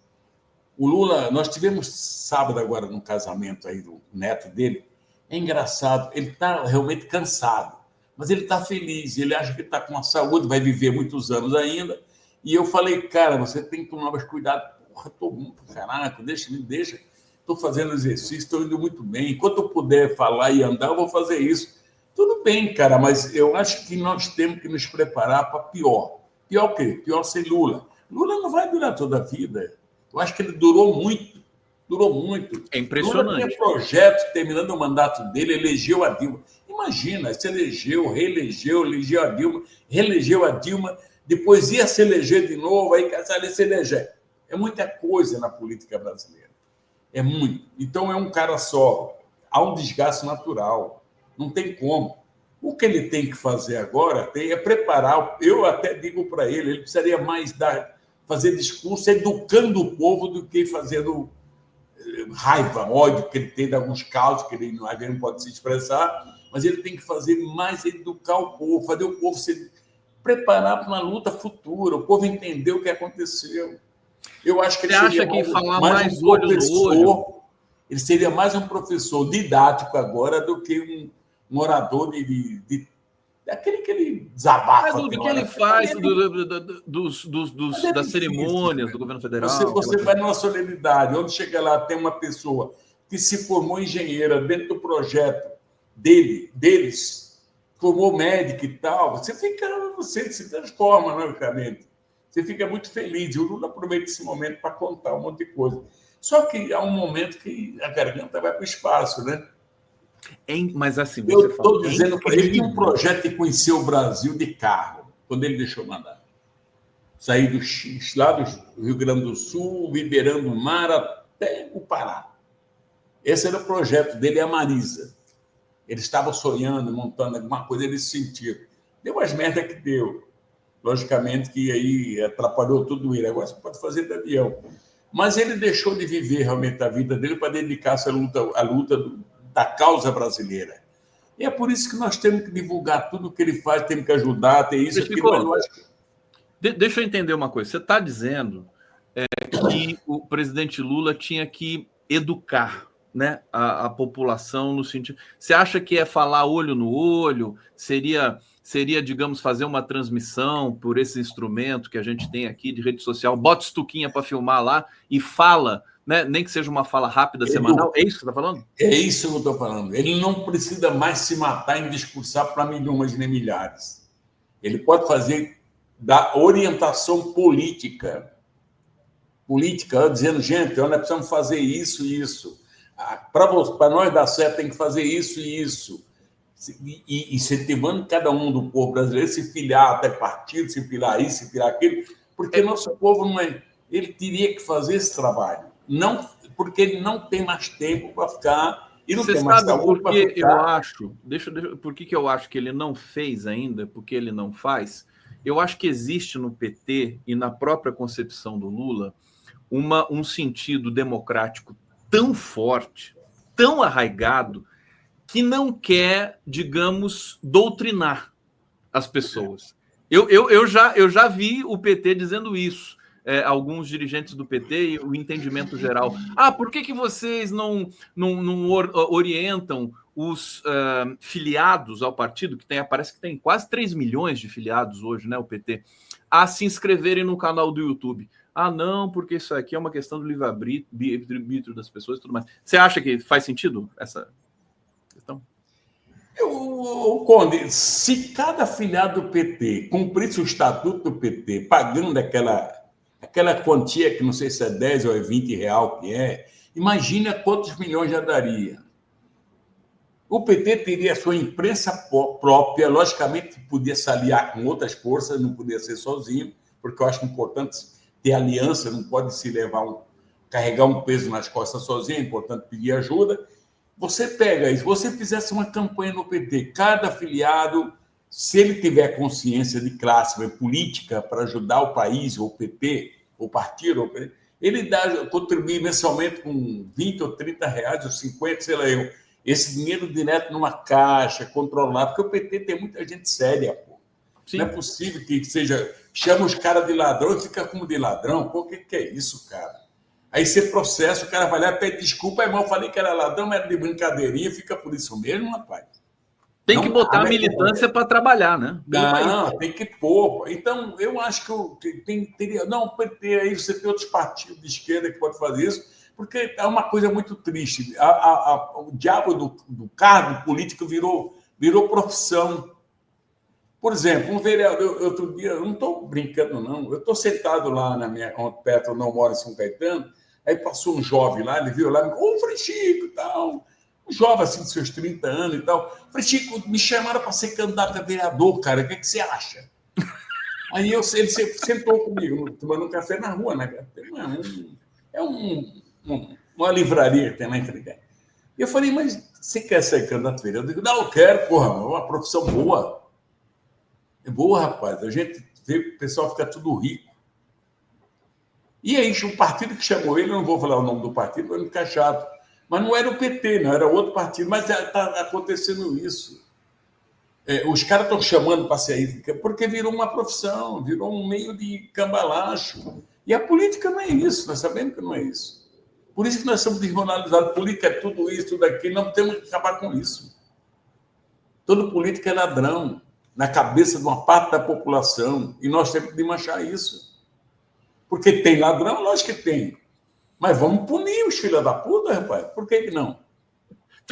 O Lula, nós tivemos sábado agora no casamento aí do neto dele. É engraçado, ele está realmente cansado, mas ele está feliz, ele acha que está com a saúde, vai viver muitos anos ainda. E eu falei, cara, você tem que tomar mais cuidado. Porra, estou muito, caraca, me deixa. Estou fazendo exercício, estou indo muito bem. Enquanto eu puder falar e andar, eu vou fazer isso. Tudo bem, cara, mas eu acho que nós temos que nos preparar para pior. Pior o quê? Pior ser Lula. Lula não vai durar toda a vida. Eu acho que ele durou muito. Durou muito. É impressionante. Lula tinha projetos, terminando o mandato dele, elegeu a Dilma. Imagina, se elegeu, reelegeu, elegeu a Dilma, reelegeu a Dilma, depois ia se eleger de novo, aí se eleger. É muita coisa na política brasileira. É muito. Então, é um cara só. Há um desgaste natural. Não tem como. O que ele tem que fazer agora é preparar. Eu até digo para ele precisaria mais fazer discurso educando o povo do que fazendo raiva, ódio que ele tem de alguns casos, que ele não pode se expressar, mas ele tem que fazer mais educar o povo, fazer o povo se preparar para uma luta futura, o povo entender o que aconteceu. Eu acho que ele seria mais um professor, ele seria mais um professor didático agora do que um orador daquele que ele desabafa. Do que ele faz das cerimônias do governo federal. Você vai numa solenidade, onde chega lá, tem uma pessoa que se formou engenheira dentro do projeto deles, formou médico e tal, você se transforma, logicamente. Você fica muito feliz. E o Lula aproveita esse momento para contar um monte de coisa. Só que há um momento que a garganta vai para o espaço, né? Mas assim, eu estou dizendo para ele que um projeto de conhecer o Brasil de carro, quando ele deixou mandar. Sair lá do Rio Grande do Sul, liberando o mar até o Pará. Esse era o projeto dele e a Marisa. Ele estava sonhando, montando alguma coisa nesse sentido. Deu as merdas que deu. Logicamente que aí atrapalhou tudo ele. Agora você pode fazer de avião. Mas ele deixou de viver realmente a vida dele para dedicar-se à luta da causa brasileira. E é por isso que nós temos que divulgar tudo o que ele faz, temos que ajudar, tem isso, aquilo. Deixa eu entender uma coisa. Você está dizendo que o presidente Lula tinha que educar, né, a população no sentido... Você acha que é falar olho no olho? Seria, digamos, fazer uma transmissão por esse instrumento que a gente tem aqui de rede social, bota estuquinha para filmar lá e fala, né? Nem que seja uma fala rápida, semanal. É isso que você está falando? É isso que eu estou falando. Ele não precisa mais se matar em discursar para milhões nem milhares. Ele pode fazer da orientação política, dizendo, gente, nós precisamos fazer isso e isso. Para nós dar certo, tem que fazer isso e isso. E incentivando cada um do povo brasileiro se filiar até partido, se filiar isso, se filiar aquilo, porque nosso povo não é... Ele teria que fazer esse trabalho. Não, porque ele não tem mais tempo para ficar... E não tem mais saúde para ficar... Eu acho... Por que eu acho que ele não fez ainda? Porque ele não faz? Eu acho que existe no PT e na própria concepção do Lula um sentido democrático tão forte, tão arraigado, que não quer, digamos, doutrinar as pessoas. Eu já vi o PT dizendo isso, alguns dirigentes do PT e o entendimento geral. Por que vocês não orientam os filiados ao partido, que parece que tem quase 3 milhões de filiados hoje, né, o PT, a se inscreverem no canal do YouTube? Não, porque isso aqui é uma questão do livre-arbítrio das pessoas e tudo mais. Você acha que faz sentido essa questão? Conde, se cada filiado do PT cumprisse o estatuto do PT, pagando aquela quantia que não sei se é 10 ou é 20 real que imagina quantos milhões já daria. O PT teria a sua imprensa própria, logicamente podia se aliar com outras forças, não podia ser sozinho, porque eu acho importante ter aliança, não pode se carregar um peso nas costas sozinho, é importante pedir ajuda. Você pega isso, você fizesse uma campanha no PT, cada afiliado, se ele tiver consciência de classe política para ajudar o país, ou o PT, ou partido, ele contribui mensalmente com 20 ou 30 reais, ou 50, sei lá eu, esse dinheiro direto numa caixa, controlado, porque o PT tem muita gente séria, pô. Sim. Não é possível que seja... Chama os caras de ladrão e fica como de ladrão. Pô, o que é isso, cara? Aí você processa, o cara vai lá e pede desculpa, irmão, eu falei que era ladrão, mas era de brincadeirinha, fica por isso mesmo, rapaz. Tem que botar a militância para trabalhar, né? Não, tem que pôr. Então, eu acho que teria... Não, o PT, aí você tem outros partidos de esquerda que podem fazer isso, porque é uma coisa muito triste. O diabo do cargo político virou profissão. Por exemplo, um vereador, outro dia, eu não estou brincando, não, eu estou sentado lá perto, não moro em São Caetano, aí passou um jovem lá, ele viu lá, Frei Chico e tal, jovem, assim, de seus 30 anos e tal. Falei, Chico, me chamaram para ser candidato a vereador, cara, o que você acha? Aí ele sentou comigo, tomando um café na rua, né? Uma livraria que tem lá em frente. E eu falei, mas você quer ser candidato a vereador? Eu digo, não, eu quero, porra, é uma profissão boa. É boa, rapaz. A gente vê o pessoal ficar tudo rico. E aí, o partido que chamou ele, eu não vou falar o nome do partido para não ficar chato, mas não era o PT, não, era outro partido. Mas está acontecendo isso. Os caras estão chamando para sair, porque virou uma profissão, virou um meio de cambalacho. E a política não é isso, nós sabemos que não é isso. Por isso que nós somos desmoralizados. Política é tudo isso, tudo aquilo, nós temos que acabar com isso. Todo político é ladrão, na cabeça de uma parte da população, e nós temos que desmanchar isso. Porque tem ladrão, lógico que tem. Mas vamos punir os filhos da puta, rapaz. Por que não?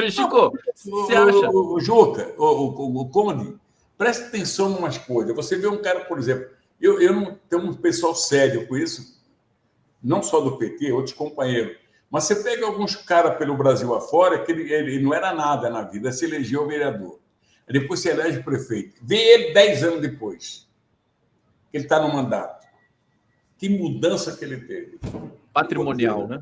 Chico, você acha? O Juca, o Conde, presta atenção em umas coisas. Você vê um cara, por exemplo, eu não tenho um pessoal sério com isso, não só do PT, outros companheiros. Mas você pega alguns caras pelo Brasil afora, que ele não era nada na vida, se elegeu vereador. Depois se elege prefeito. Vê ele 10 anos depois, que ele está no mandato. Que mudança que ele teve. Patrimonial, né?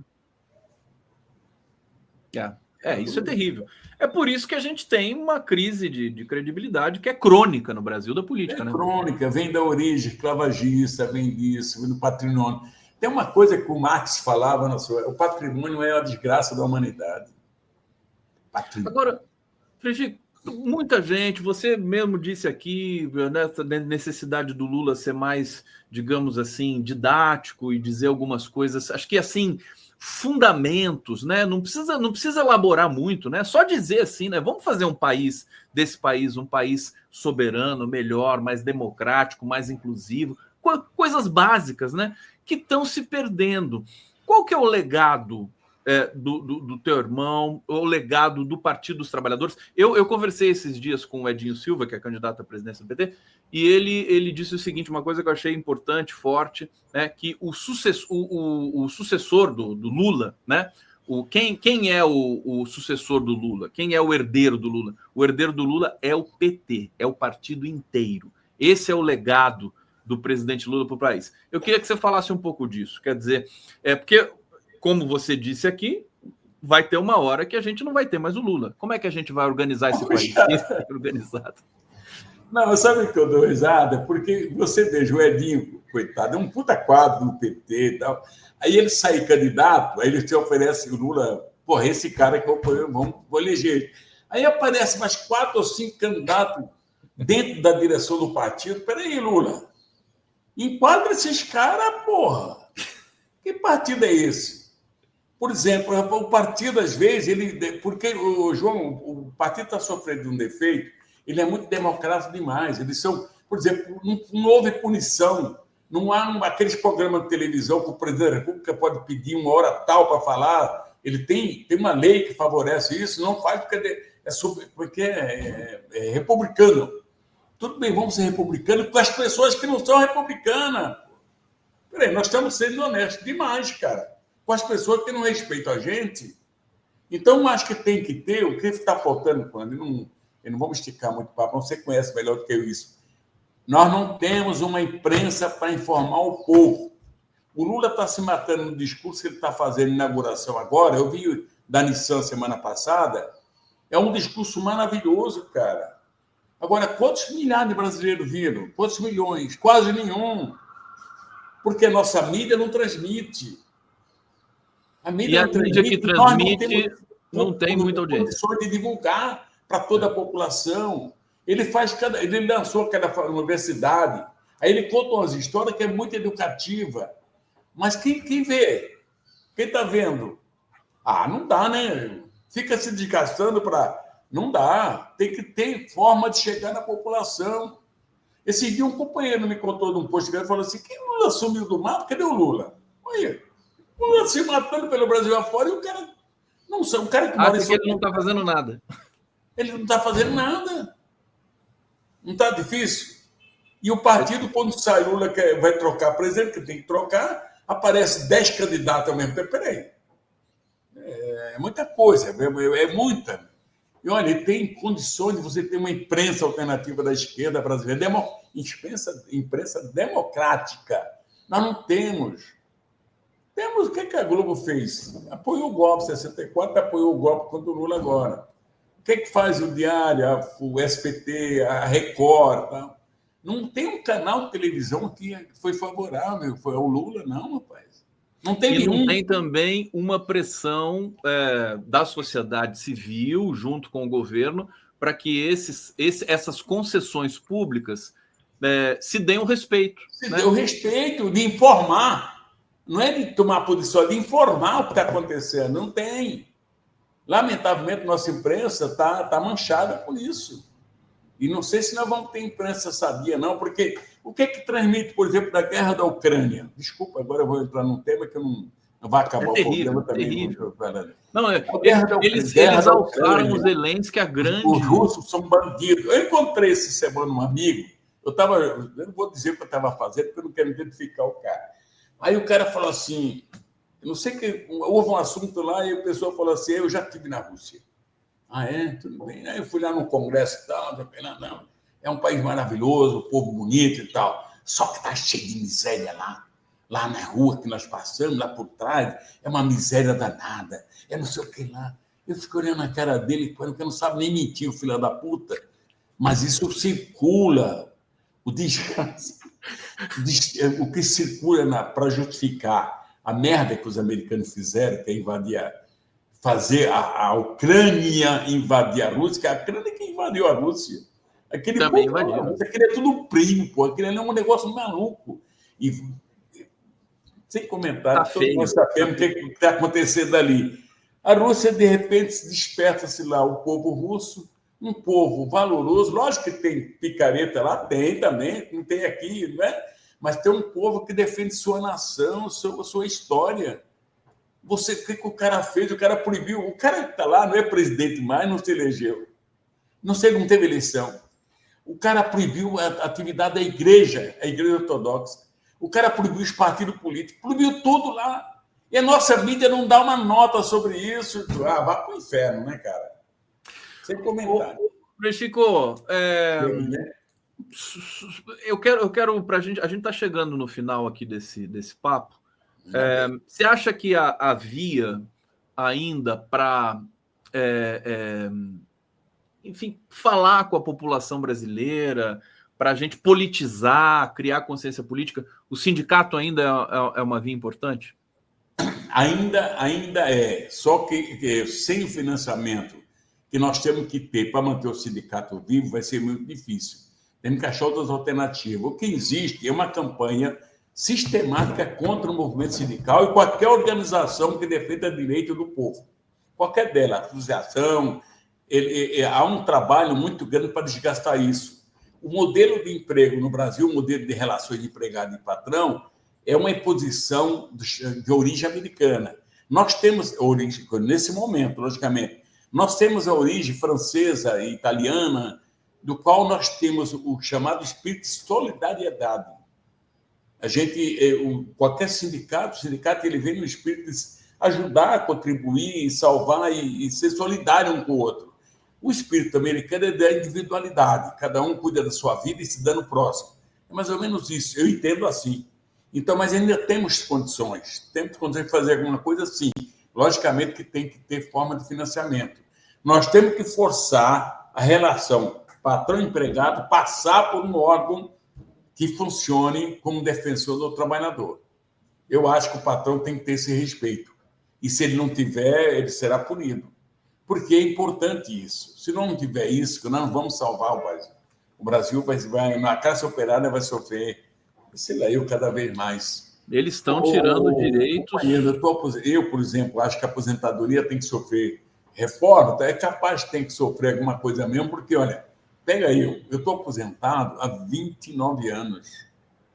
Isso é terrível. É por isso que a gente tem uma crise de credibilidade que é crônica no Brasil da política. É crônica, vem da origem escravagista, vem disso, vem do patrimônio. Tem uma coisa que o Marx falava, o patrimônio é a desgraça da humanidade. Patrimônio. Agora, Fredico, muita gente, você mesmo disse aqui, nessa necessidade do Lula ser mais, digamos assim, didático e dizer algumas coisas, acho que assim, fundamentos, né? Não precisa elaborar muito, né? Só dizer assim, né? Vamos fazer um país um país soberano, melhor, mais democrático, mais inclusivo, coisas básicas, né? Que estão se perdendo. Qual que é o legado do teu irmão, o legado do Partido dos Trabalhadores? Eu conversei esses dias com o Edinho Silva, que é candidato à presidência do PT, e ele disse o seguinte, uma coisa que eu achei importante, forte, né, que o sucessor do Lula, né, quem é o sucessor do Lula? Quem é o herdeiro do Lula? O herdeiro do Lula é o PT, é o partido inteiro. Esse é o legado do presidente Lula para o país. Eu queria que você falasse um pouco disso. Quer dizer, porque, como você disse aqui, vai ter uma hora que a gente não vai ter mais o Lula. Como é que a gente vai organizar esse país? Organizado. Não, sabe o que eu dou risada? Porque você veja o Edinho, coitado, é um puta quadro no PT e tal. Aí ele sai candidato, aí ele te oferece o Lula, porra, esse cara que eu vou eleger ele. Aí aparece mais 4 ou 5 candidatos dentro da direção do partido. Peraí, Lula, enquadra esses caras, porra. Que partido é esse? Por exemplo, o partido, às vezes, porque o partido está sofrendo de um defeito, ele é muito democrático demais. Eles são, por exemplo, não houve punição, não há aqueles programas de televisão que o presidente da República pode pedir uma hora tal para falar. Ele tem uma lei que favorece isso, não faz porque é republicano. Tudo bem, vamos ser republicanos com as pessoas que não são republicanas. Peraí, nós estamos sendo honestos demais, cara, com as pessoas que não respeitam a gente. Então, acho que tem que ter, o que está faltando, quando não vamos esticar muito papo, você conhece melhor do que eu isso. Nós não temos uma imprensa para informar o povo. O Lula está se matando no discurso que ele está fazendo inauguração agora. Eu vi da Nissan semana passada. É um discurso maravilhoso, cara. Agora, quantos milhares de brasileiros viram? Quantos milhões? Quase nenhum. Porque a nossa mídia não transmite. A mídia que transmite não tem muita audiência. De divulgar para toda a população. Ele lançou cada universidade, aí ele conta umas histórias que é muito educativa. Mas quem vê? Quem está vendo? Não dá, né? Fica se desgastando para... Não dá. Tem que ter forma de chegar na população. Esse dia um companheiro me contou de um post que ele falou assim, quem Lula sumiu do mato? Cadê o Lula? Olha, o Lula se matando pelo Brasil afora e o cara... Não sei, o cara que mora que ele não está fazendo nada. Ele não está fazendo nada. Não está difícil? E o partido, quando sai Lula, que vai trocar presidente, que tem que trocar, aparece 10 candidatos ao mesmo tempo. Peraí. É muita coisa, é muita. E olha, tem condições de você ter uma imprensa alternativa da esquerda brasileira, imprensa democrática. Nós não temos. Temos o que a Globo fez? Apoiou o golpe em 64, apoiou o golpe contra o Lula agora. O que faz o Diário, o SBT, a Record? Tá? Não tem um canal de televisão que foi favorável, foi ao Lula, não, rapaz. Não tem e nenhum. Não tem também uma pressão da sociedade civil junto com o governo para que essas concessões públicas se deem o respeito. Se dê o respeito de informar. Não é de tomar posição, é de informar o que está acontecendo. Não tem. Lamentavelmente, nossa imprensa está manchada por isso. E não sei se nós vamos ter imprensa sadia, não, porque o que transmite, por exemplo, da guerra da Ucrânia? Desculpa, agora eu vou entrar num tema que não vai acabar o programa também. Terrível. Não, eles alçaram os Zelensky a grande... Os russos são bandidos. Eu encontrei essa semana um amigo, eu não vou dizer o que eu estava fazendo, porque eu não quero identificar o cara. Aí o cara falou assim, não sei que houve um assunto lá e a pessoa falou assim, eu já estive na Rússia. Ah, é? Tudo bem. Aí eu fui lá no congresso e tal, não, é um país maravilhoso, povo bonito e tal, só que está cheio de miséria lá na rua que nós passamos, lá por trás, é uma miséria danada, é não sei o que lá. Eu fico olhando na cara dele, porque não sabe nem mentir, o filho da puta, mas isso circula, o que circula para justificar a merda que os americanos fizeram, que é fazer a Ucrânia invadir a Rússia, que a Ucrânia que invadiu a Rússia. Aquele é tudo primo, pô. Aquele é um negócio maluco. E, sem comentário, todos nós sabemos o que está acontecendo ali. A Rússia, de repente, se desperta-se lá, o povo russo, um povo valoroso. Lógico que tem picareta lá, tem também, não tem aqui, não é? Mas tem um povo que defende sua nação, sua história. O que o cara fez? O cara proibiu. O cara que está lá não é presidente mais, não se elegeu. Não teve eleição. O cara proibiu a atividade da igreja, a igreja ortodoxa. O cara proibiu os partidos políticos, proibiu tudo lá. E a nossa mídia não dá uma nota sobre isso. Ah, vá para o inferno, né, cara? Sem comentário. Chico, eu quero para a gente está chegando no final aqui desse papo. Você acha que havia ainda para, enfim, falar com a população brasileira, para a gente politizar, criar consciência política, o sindicato ainda é uma via importante? Ainda é, só que sem o financiamento que nós temos que ter para manter o sindicato vivo vai ser muito difícil. Temos que achar outras alternativas. O que existe é uma campanha sistemática contra o movimento sindical e qualquer organização que defenda o direito do povo. Qualquer dela, associação, há um trabalho muito grande para desgastar isso. O modelo de emprego no Brasil, o modelo de relações de empregado e patrão, é uma imposição de origem americana. Nós temos origem, nesse momento, logicamente, nós temos a origem francesa e italiana, do qual nós temos o chamado espírito de solidariedade. A gente, qualquer sindicato ele vem no espírito de ajudar, contribuir, salvar e ser solidário um com o outro. O espírito americano é da individualidade, cada um cuida da sua vida e se dá no próximo. É mais ou menos isso, eu entendo assim. Então, mas ainda temos condições de fazer alguma coisa assim. Logicamente que tem que ter forma de financiamento. Nós temos que forçar a relação patrão-empregado passar por um órgão que funcione como defensor do trabalhador. Eu acho que o patrão tem que ter esse respeito. E se ele não tiver, ele será punido. Porque é importante isso. Se não tiver isso, nós não vamos salvar o Brasil. O Brasil a classe operária vai sofrer, sei lá, cada vez mais. Eles estão tirando direitos. Eu, por exemplo, acho que a aposentadoria tem que sofrer reforma, é capaz de ter que sofrer alguma coisa mesmo, porque, olha, pega eu estou aposentado há 29 anos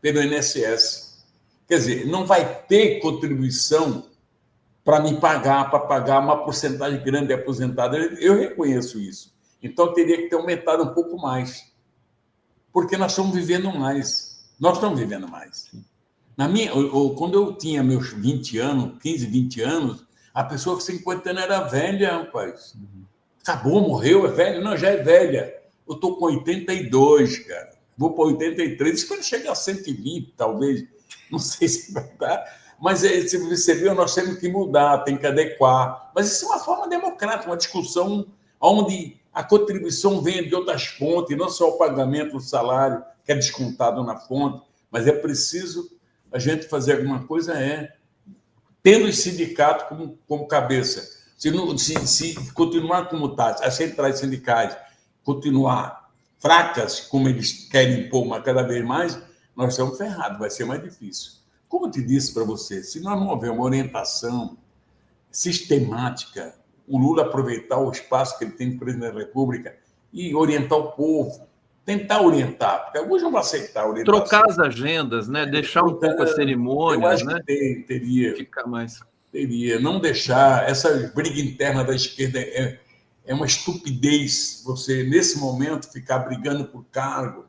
pelo INSS. Quer dizer, não vai ter contribuição para me pagar, para pagar uma porcentagem grande de aposentado. Eu reconheço isso. Então, teria que ter aumentado um pouco mais. Porque nós estamos vivendo mais. Nós estamos vivendo mais. Quando eu tinha meus 20 anos, 15, 20 anos, A pessoa com 50 anos era velha, rapaz. Acabou, morreu, é velha? Não, já é velha. Eu estou com 82, cara. Vou para 83. Isso quando chega a 120, talvez. Não sei se vai dar. Mas se você viu, nós temos que mudar, tem que adequar. Mas isso é uma forma democrática, uma discussão onde a contribuição vem de outras fontes, não só o pagamento do salário, que é descontado na fonte, mas é preciso a gente fazer alguma coisa, tendo os sindicatos como cabeça. Se continuar como está, as centrais sindicais continuar fracas, como eles querem impor cada vez mais, nós estamos ferrados, vai ser mais difícil. Como eu te disse para você, se nós não houver uma orientação sistemática, o Lula aproveitar o espaço que ele tem de presidente da República e orientar o povo, tentar orientar, porque alguns não vão aceitar a orientação. Trocar as agendas, né? Deixar um pouco as cerimônias, eu acho né? Que teria. Ficar mais. Teria. Não deixar. Essa briga interna da esquerda é uma estupidez você, nesse momento, ficar brigando por cargo.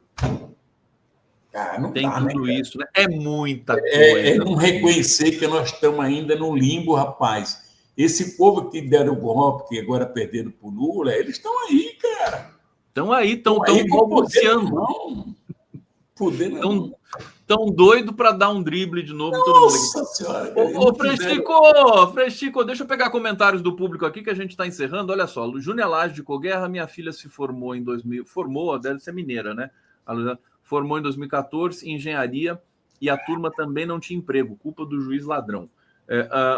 Cara, não tem dá, tudo né, isso, né? É muita coisa. É não reconhecer que nós estamos ainda no limbo, rapaz. Esse povo que deram o golpe, que agora perderam por Lula, eles estão aí, cara. Estão aí, estão balbuciando. Estão doidos para dar um drible de novo. Nossa Senhora! Frechico, deixa eu pegar comentários do público aqui que a gente está encerrando. Olha só, Júnia Lage de Coguerra, minha filha se formou em 2000. Formou, deve ser mineira, né? Formou em 2014 em engenharia e a turma também não tinha emprego, culpa do juiz ladrão.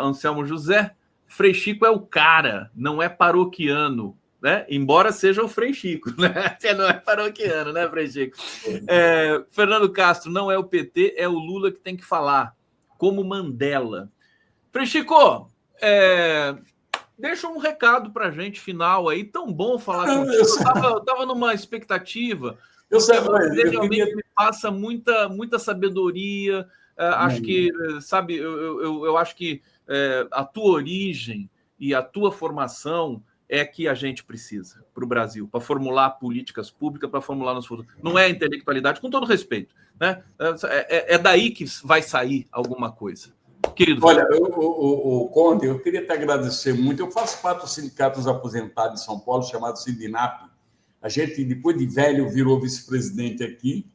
Anselmo José, Frei Chico é o cara, não é paroquiano, né? Embora seja o Frei Chico, né? Você não é paroquiano, né, Frei Chico? Fernando Castro, não é o PT, é o Lula que tem que falar, como Mandela. Frei Chico, deixa um recado para a gente final aí, tão bom falar contigo. Eu estava numa expectativa. Você realmente me passa muita sabedoria. Acho que, sabe, eu acho que a tua origem e a tua formação é que a gente precisa para o Brasil, para formular políticas públicas, para formular nos futuros. Não é a intelectualidade, com todo respeito, né? É daí que vai sair alguma coisa. Querido. Olha, o Conde, eu queria te agradecer muito. Eu faço parte do Sindicato dos Aposentados de São Paulo, chamado Sindinap. A gente, depois de velho, virou vice-presidente aqui.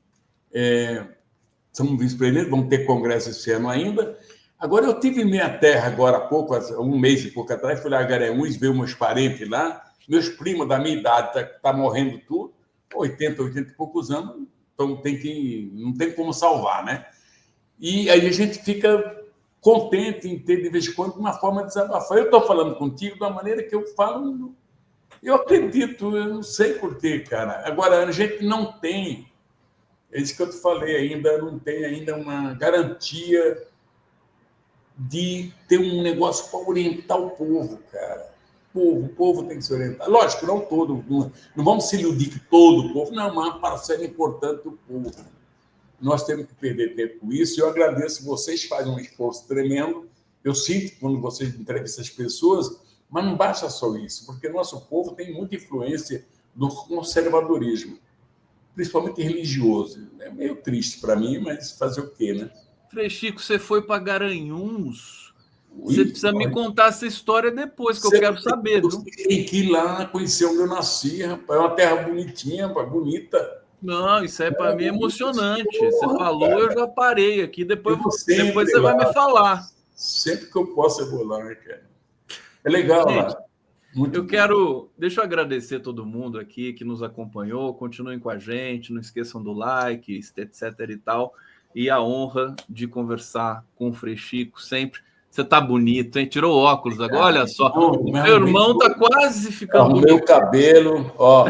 Somos vice-presidente, vamos ter congresso esse ano ainda. Agora, eu tive em minha terra agora há pouco, um mês e pouco atrás, fui lá a Garanhuns, ver meus parentes lá, meus primos da minha idade, tá morrendo tudo, 80 e poucos anos, então não tem como salvar, né? E aí a gente fica contente em ter, de vez em quando, uma forma de desabafar. Eu estou falando contigo da maneira que eu falo. Eu acredito, eu não sei porquê, cara. Agora, a gente não tem, é isso que eu te falei ainda, não tem ainda uma garantia de ter um negócio para orientar o povo, cara. O povo tem que se orientar. Lógico, não todo, não vamos se iludir que todo o povo, não, mas para ser importante o povo. Nós temos que perder tempo com isso. Eu agradeço, vocês fazem um esforço tremendo. Eu sinto quando vocês entrevistam as pessoas, mas não basta só isso, porque nosso povo tem muita influência do conservadorismo, principalmente religioso. É meio triste para mim, mas fazer o quê, né? Frei Chico, você foi para Garanhuns. Você precisa me contar essa história depois, que eu quero saber. Você tem que ir lá conhecer onde eu nasci, rapaz. É uma terra bonitinha, bonita. Não, isso para mim é emocionante. Você falou, cara. Eu já parei aqui. Depois você vai me falar. Sempre que eu posso, eu vou lá, né, cara? É legal, gente, lá. Deixa eu agradecer todo mundo aqui que nos acompanhou. Continuem com a gente, não esqueçam do like, etc e tal. E a honra de conversar com o Frei Chico sempre. Você tá bonito, hein? Tirou óculos agora, olha só. Meu irmão tá quase ficando bonito. Meu cabelo, ó.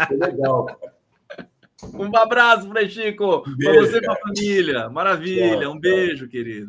Que legal, cara. Um abraço, Frei Chico. Para você e para a família. Maravilha. Um beijo, querido.